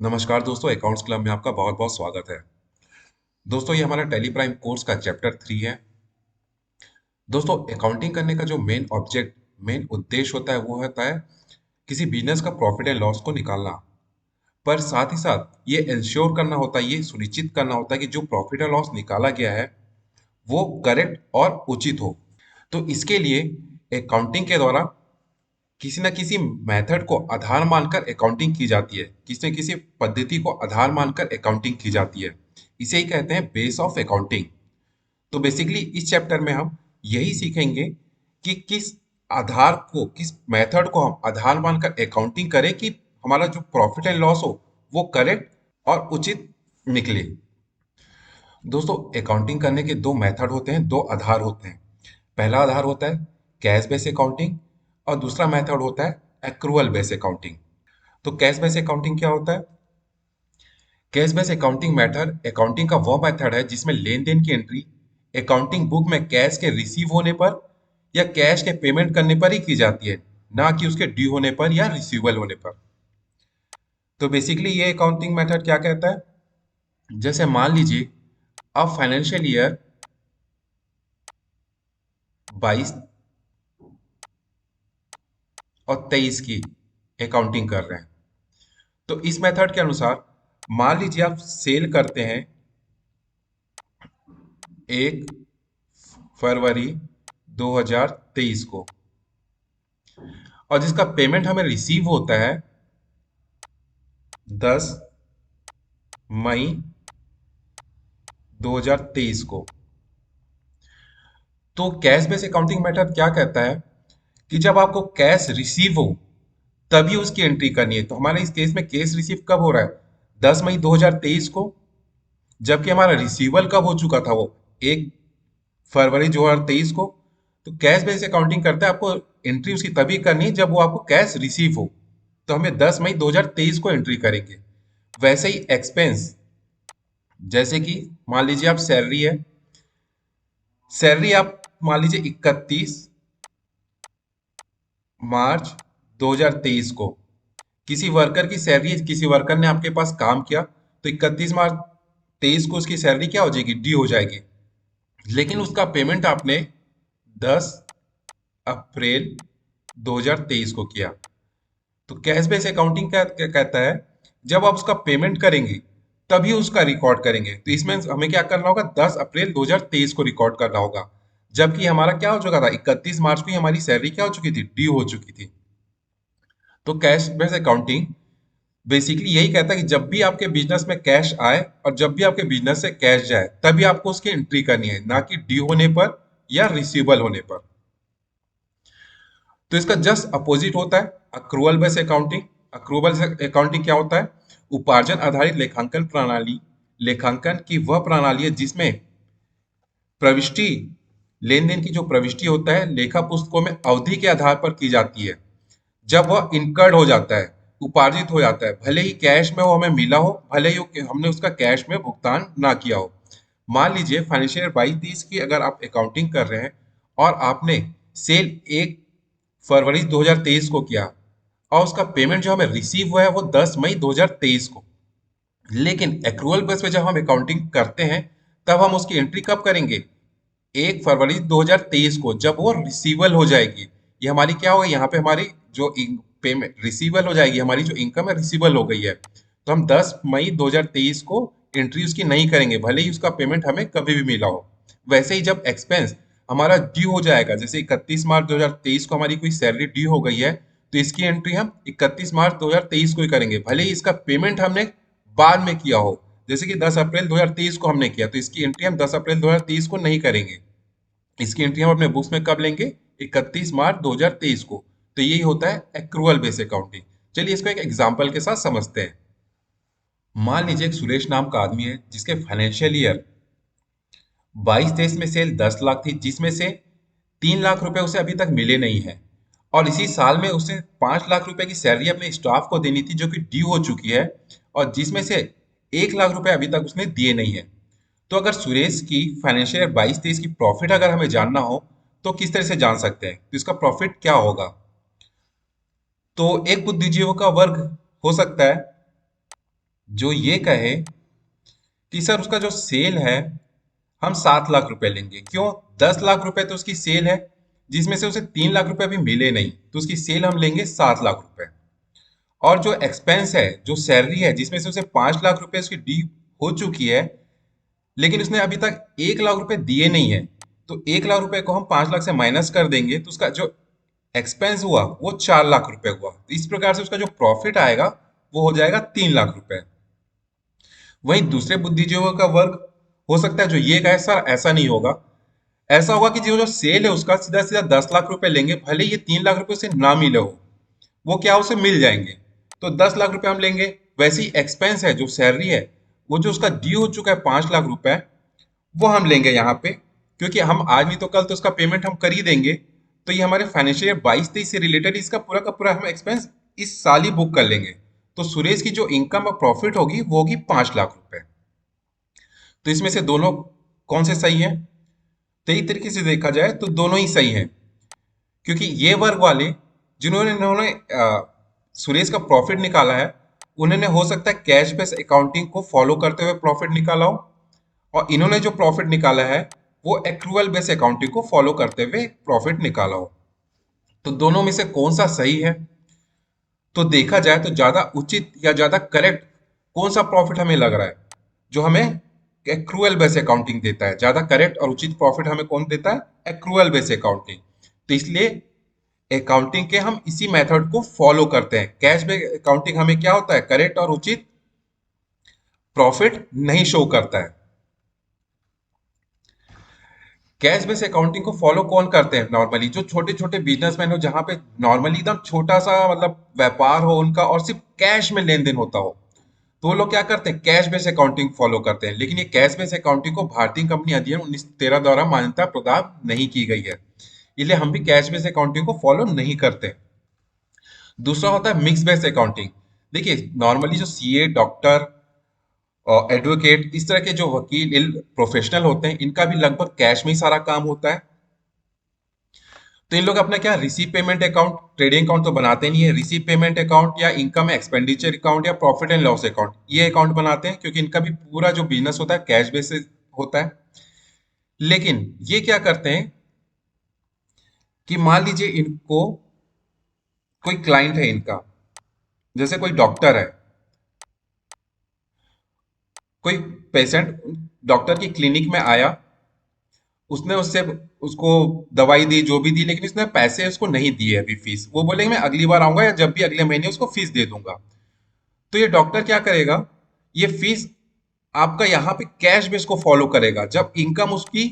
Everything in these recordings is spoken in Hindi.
नमस्कार दोस्तों, अकाउंट्स क्लब में आपका बहुत बहुत स्वागत है। दोस्तों, ये हमारा टेली प्राइम कोर्स का चैप्टर 3 है। दोस्तों, अकाउंटिंग करने का जो मेन उद्देश्य होता है वो होता है किसी बिजनेस का प्रॉफिट एंड लॉस को निकालना। पर साथ ही साथ ये इंश्योर करना होता है, ये सुनिश्चित करना होता है कि जो प्रॉफिट एंड लॉस निकाला गया है वो करेक्ट और उचित हो। तो इसके लिए अकाउंटिंग के द्वारा किसी न किसी मेथड को आधार मानकर अकाउंटिंग की जाती है, किसी न किसी पद्धति को आधार मानकर अकाउंटिंग की जाती है। इसे ही कहते हैं बेस ऑफ अकाउंटिंग। तो बेसिकली इस चैप्टर में हम यही सीखेंगे कि किस मेथड को हम आधार मानकर अकाउंटिंग करें कि हमारा जो प्रॉफिट एंड लॉस हो वो करेक्ट और उचित निकले। दोस्तों, अकाउंटिंग करने के दो मेथड होते हैं, दो आधार होते हैं। पहला आधार होता है कैश बेस अकाउंटिंग और दूसरा मेथड होता है एक्रूअल बेस अकाउंटिंग। तो कैश बेस अकाउंटिंग क्या होता है? Cash base accounting method accounting का वह मेथड है जिसमें लेन देन की एंट्री अकाउंटिंग बुक में कैश के रिसीव होने पर या कैश के पेमेंट करने पर ही की जाती है, ना कि उसके ड्यू होने पर या रिसीवेबल होने पर। तो बेसिकली ये अकाउंटिंग मेथड क्या कहता है? जैसे मान लीजिए आप फाइनेंशियल ईयर 22 और 23 की अकाउंटिंग कर रहे हैं। तो इस मेथड के अनुसार मान लीजिए आप सेल करते हैं 1 फरवरी 2023 को और जिसका पेमेंट हमें रिसीव होता है 10 मई 2023 को। तो कैश बेस अकाउंटिंग मेथड क्या कहता है कि जब आपको कैश रिसीव हो तभी उसकी एंट्री करनी है। तो हमारे इस केस में कैश रिसीव कब हो रहा है? 10 मई 2023 को। जबकि हमारा रिसीवल कब हो चुका था? वो 1 फरवरी 2023 को। तो कैश बेस अकाउंटिंग करता है आपको एंट्री उसकी तभी करनी है जब वो आपको कैश रिसीव हो। तो हमें 10 मई 2023 को एंट्री करेंगे। वैसे ही एक्सपेंस, जैसे कि मान लीजिए आप सैलरी है, सैलरी आप मान लीजिए 31 मार्च 2023 को किसी वर्कर की सैलरी, किसी वर्कर ने आपके पास काम किया तो 31 मार्च 2023 को उसकी सैलरी क्या हो जाएगी? ड्यू हो जाएगी। लेकिन उसका पेमेंट आपने 10 अप्रैल 2023 को किया। तो कैश बेस अकाउंटिंग क्या क्या कहता है? जब आप उसका पेमेंट करेंगे तभी उसका रिकॉर्ड करेंगे। तो इसमें हमें क्या करना होगा? 10 अप्रैल 2023 को रिकॉर्ड करना होगा। जबकि हमारा क्या हो चुका था? 31 मार्च को ही हमारी सैलरी क्या हो चुकी थी? ड्यू हो चुकी थी। तो कैश बेस अकाउंटिंग बेसिकली यही कहता है कि जब भी आपके बिजनेस में कैश आए और जब भी आपके बिजनेस से कैश जाए तभी आपको उसकी एंट्री करनी है, ना कि ड्यू होने पर या रिसीवेबल होने पर। तो इसका जस्ट अपोजिट होता है accrual base accounting. Accrual accounting क्या होता है? उपार्जन आधारित लेखांकन प्रणाली। लेखांकन की वह प्रणाली है जिसमें प्रविष्टि, लेन देन की जो प्रविष्टि होता है लेखा पुस्तकों में अवधि के आधार पर की जाती है। जब वह इनकर्ड हो जाता है, उपार्जित हो जाता है, भले ही कैश में वो हमें मिला हो, भले ही हमने उसका कैश में भुगतान ना किया हो। मान लीजिए फाइनेंशियल ईयर 22-23 की अगर आप अकाउंटिंग कर रहे हैं और आपने सेल 1 फरवरी 2023 को किया और उसका पेमेंट जो हमें रिसीव हुआ है वो 10 मई 2023 को। लेकिन एक्रूअल बेस पे जब हम अकाउंटिंग करते हैं तब हम उसकी एंट्री कब करेंगे? 1 फरवरी 2023 को, जब वो रिसीवल हो जाएगी। ये हमारी क्या होगा? यहाँ पे हमारी जो पेमेंट रिसीवल हो जाएगी, हमारी जो इनकम है रिसीवल हो गई है। तो हम 10 मई 2023 को एंट्री उसकी नहीं करेंगे, भले ही उसका पेमेंट हमें कभी भी मिला हो। वैसे ही जब एक्सपेंस हमारा ड्यू हो जाएगा, जैसे 31 मार्च 2023 को हमारी कोई सैलरी ड्यू हो गई है, तो इसकी एंट्री हम 31 मार्च 2023 को ही करेंगे, भले ही इसका पेमेंट हमने बाद में किया हो। जैसे कि 10 अप्रैल 2023 को हमने किया तो इसकी एंट्री हम 10 अप्रैल 2023 को नहीं करेंगे। इसकी एंट्री हम अपने बुक्स में कब लेंगे? 31 मार्च 2023 को। तो यही होता है एक्रूअल बेस अकाउंटिंग। चलिए इसको एक एग्जांपल के साथ समझते हैं। मान लीजिए एक सुरेश नाम का आदमी है जिसके फाइनेंशियल ईयर 22-23 में सेल 10 लाख थी, जिसमें से 3 लाख रुपए उसे अभी तक मिले नहीं है। और इसी साल में उसे 5 लाख रुपए की सैलरी अपने स्टाफ को देनी थी जो कि ड्यू हो चुकी है, और जिसमें से 1 लाख रुपए अभी तक उसने दिए नहीं है। तो अगर सुरेश की फाइनेंशियल ईयर 22-23 की प्रॉफिट अगर हमें जानना हो तो किस तरह से जान सकते हैं? तो इसका प्रॉफिट क्या होगा? तो एक बुद्धिजीवों का वर्ग हो सकता है जो ये कहे कि सर उसका जो सेल है हम 7 लाख रुपए लेंगे। क्यों? 10 लाख रुपए तो उसकी सेल है, जिसमें से उसे 3 लाख रुपए अभी मिले नहीं, तो उसकी सेल हम लेंगे 7 लाख रुपए। और जो एक्सपेंस है, जो सैलरी है, जिसमें से उसे 5 लाख रुपए उसकी डी हो चुकी है, लेकिन उसने अभी तक 1 लाख रुपए दिए नहीं है, तो 1 लाख रुपए को हम 5 लाख से माइनस कर देंगे, तो उसका जो एक्सपेंस हुआ वो 4 लाख रुपए हुआ। तो इस प्रकार से उसका जो प्रॉफिट आएगा वो हो जाएगा 3 लाख रुपए। वहीं दूसरे बुद्धिजीवियों का वर्ग हो सकता है जो ये कहे सर ऐसा नहीं होगा, ऐसा होगा कि जो जो सेल है उसका सीधा सीधा 10 लाख रुपए लेंगे, भले ये 3 लाख रुपए उसे ना मिले हो, वो क्या उसे मिल जाएंगे, तो 10 लाख रुपए हम लेंगे। वैसे ही एक्सपेंस है, जो सैलरी है, वो जो उसका ड्यू हो चुका है 5 लाख रुपए, वो हम लेंगे यहाँ पे, क्योंकि हम आज नहीं तो कल तो उसका पेमेंट हम कर ही देंगे। तो ये हमारे फाइनेंशियल ईयर 22-23 से रिलेटेड इसका पूरा का पूरा हम एक्सपेंस इस साल ही बुक कर लेंगे। तो सुरेश की जो इनकम और प्रॉफिट होगी वो होगी 5 लाख रुपए। तो इसमें से दोनों कौन से सही है? तो एक तरीके से देखा जाए तो दोनों ही सही हैं, क्योंकि ये वर्ग वाले जिन्होंने इन्होंने सुरेश का प्रॉफिट निकाला है, उन्होंने हो सकता है कैश बेस अकाउंटिंग को फॉलो करते हुए प्रॉफिट निकाला हो, और इन्होंने जो प्रॉफिट निकाला है वो एक्रूअल बेस अकाउंटिंग को फॉलो करते हुए प्रॉफिट निकाला हो। तो दोनों में से कौन सा सही है? तो देखा जाए तो ज्यादा उचित या ज्यादा करेक्ट कौन सा प्रॉफिट हमें लग रहा है, जो हमें एक्रूअल बेस अकाउंटिंग देता है। ज्यादा करेक्ट और उचित प्रॉफिट हमें कौन देता है? Accrual base accounting. तो इसलिए अकाउंटिंग के हम इसी मेथड को फॉलो करते हैं। कैश बेस अकाउंटिंग हमें क्या होता है? करेक्ट और उचित प्रॉफिट नहीं शो करता है। कैश बेस अकाउंटिंग को फॉलो कौन करते हैं? नॉर्मली जो छोटे छोटे बिजनेसमैन हो, जहां पे नॉर्मली एकदम छोटा सा मतलब व्यापार हो उनका और सिर्फ कैश में लेन देन होता हो, तो वो लोग क्या करते हैं? कैश बेस अकाउंटिंग फॉलो करते हैं। लेकिन ये कैश बेस अकाउंटिंग को भारतीय कंपनी अधिनियम 1913 द्वारा मान्यता प्रदान नहीं की गई है, इसलिए हम भी कैश बेस अकाउंटिंग को फॉलो नहीं करते। दूसरा होता है मिक्स बेस अकाउंटिंग। देखिए नॉर्मली जो सीए, डॉक्टर और एडवोकेट, इस तरह के जो वकील प्रोफेशनल होते हैं, इनका भी लगभग कैश में ही सारा काम होता है। तो इन लोग अपना क्या, receive payment account, trading account तो बनाते नहीं है, रिसीव पेमेंट अकाउंट या इनकम एक्सपेंडिचर अकाउंट या प्रॉफिट एंड लॉस अकाउंट, ये अकाउंट बनाते हैं, क्योंकि इनका भी पूरा जो बिजनेस होता है कैश बेसिस होता है। लेकिन ये क्या करते हैं कि मान लीजिए इनको कोई क्लाइंट है इनका, जैसे कोई डॉक्टर है, कोई पेशेंट डॉक्टर की क्लिनिक में आया, उसने उससे उसको दवाई दी, जो भी दी, लेकिन उसने पैसे उसको नहीं दिए अभी फीस, वो बोलेंगे मैं अगली बार आऊंगा या जब भी अगले महीने उसको फीस दे दूंगा। तो ये डॉक्टर क्या करेगा? ये फीस आपका यहाँ पे कैश बेस को फॉलो करेगा। जब इनकम उसकी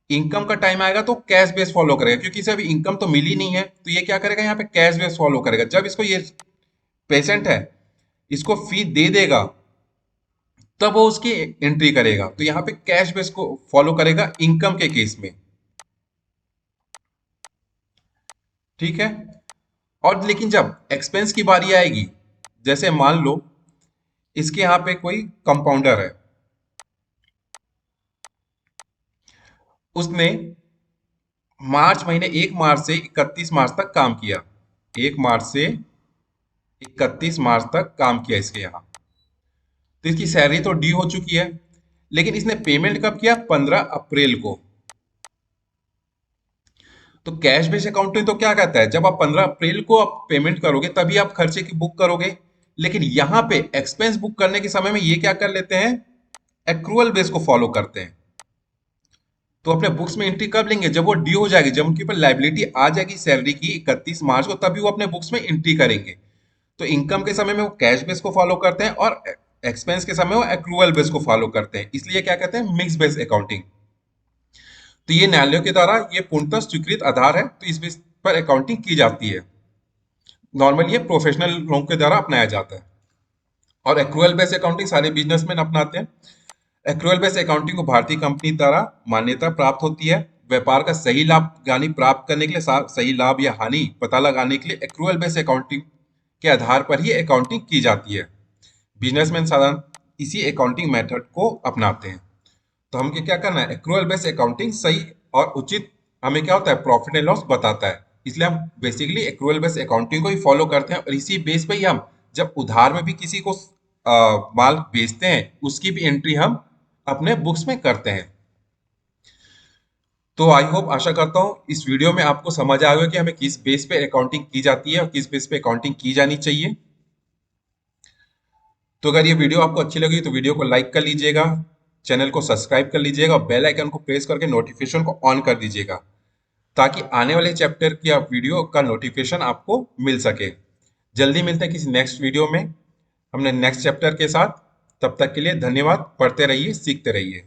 इनकम का टाइम आएगा तो कैश बेस फॉलो करेगा, क्योंकि इसे अभी इनकम तो मिली नहीं है, तो ये क्या करेगा? यहाँ पे कैश बेस फॉलो करेगा। जब इसको ये पेशेंट है इसको फी दे देगा, तब वो उसकी एंट्री करेगा। तो यहाँ पे कैश बेस को फॉलो करेगा इनकम के केस में। ठीक है। और लेकिन जब एक्सपेंस की बारी आएगी, जैसे मान लो इसके यहाँ पे कोई कंपाउंडर है, उसने मार्च महीने 1 मार्च से 31 मार्च तक काम किया, 1 मार्च से 31 मार्च तक काम किया इसके यहाँ, तो इसकी सैलरी तो ड्यू हो चुकी है। लेकिन इसने पेमेंट कब किया? 15 अप्रैल को। तो कैश बेस अकाउंटिंग तो क्या कहता है, जब आप 15 अप्रैल को आप पेमेंट करोगे तभी आप खर्चे की बुक करोगे। लेकिन यहाँ पे एक्सपेंस बुक करने के समय में ये क्या कर लेते हैं? एक्रूअल बेस को फॉलो करते हैं। तो अपने बुक्स में एंट्री कब लेंगे? जब वो ड्यू हो जाएगी, जब उनके ऊपर लाइबिलिटी आ जाएगी सैलरी की 31 मार्च को, तभी वो अपने बुक्स में एंट्री करेंगे। तो इनकम के समय में वो कैश बेस को फॉलो करते हैं और एक्सपेंस के समय वो एक्रूअल बेस को फॉलो करते हैं, इसलिए क्या कहते हैं? Mix base accounting. तो ये न्यायालयों के द्वारा ये पूर्णतः स्वीकृत आधार है, तो इस बेस पर अकाउंटिंग की जाती है। नॉर्मली ये प्रोफेशनल लोगों के द्वारा अपनाया जाता है। और एक्रूअल बेस अकाउंटिंग सारे बिजनेसमैन अपनाते हैं। एक्रूअल बेस अकाउंटिंग को भारतीय कंपनी द्वारा मान्यता प्राप्त होती है। व्यापार का सही लाभ यानी प्राप्त करने के लिए, सही लाभ या हानि पता लगाने के लिए एक्रूअल बेस अकाउंटिंग के आधार पर ही अकाउंटिंग की जाती है। बिजनेसमैन साधारण इसी अकाउंटिंग मेथड को अपनाते हैं। तो हम क्या करना है? एक्रूअल बेस अकाउंटिंग सही और उचित हमें क्या होता है? प्रॉफिट एंड लॉस बताता है, इसलिए हम बेसिकली एक्रूअल बेस अकाउंटिंग को ही फॉलो करते हैं। और इसी बेस पे ही हम जब उधार में भी किसी को माल बेचते हैं उसकी भी एंट्री हम अपने बुक्स में करते हैं। तो आई होप, आशा करता हूँ इस वीडियो में आपको समझ आ गया कि हमें किस बेस पे अकाउंटिंग की जाती है और किस बेस पे अकाउंटिंग की जानी चाहिए। तो अगर ये वीडियो आपको अच्छी लगी तो वीडियो को लाइक कर लीजिएगा, चैनल को सब्सक्राइब कर लीजिएगा और बेल आइकन को प्रेस करके नोटिफिकेशन को ऑन कर दीजिएगा, ताकि आने वाले चैप्टर की वीडियो का नोटिफिकेशन आपको मिल सके। जल्दी मिलते हैं किसी नेक्स्ट वीडियो में हमने नेक्स्ट चैप्टर के साथ। तब तक के लिए धन्यवाद। पढ़ते रहिए, सीखते रहिए।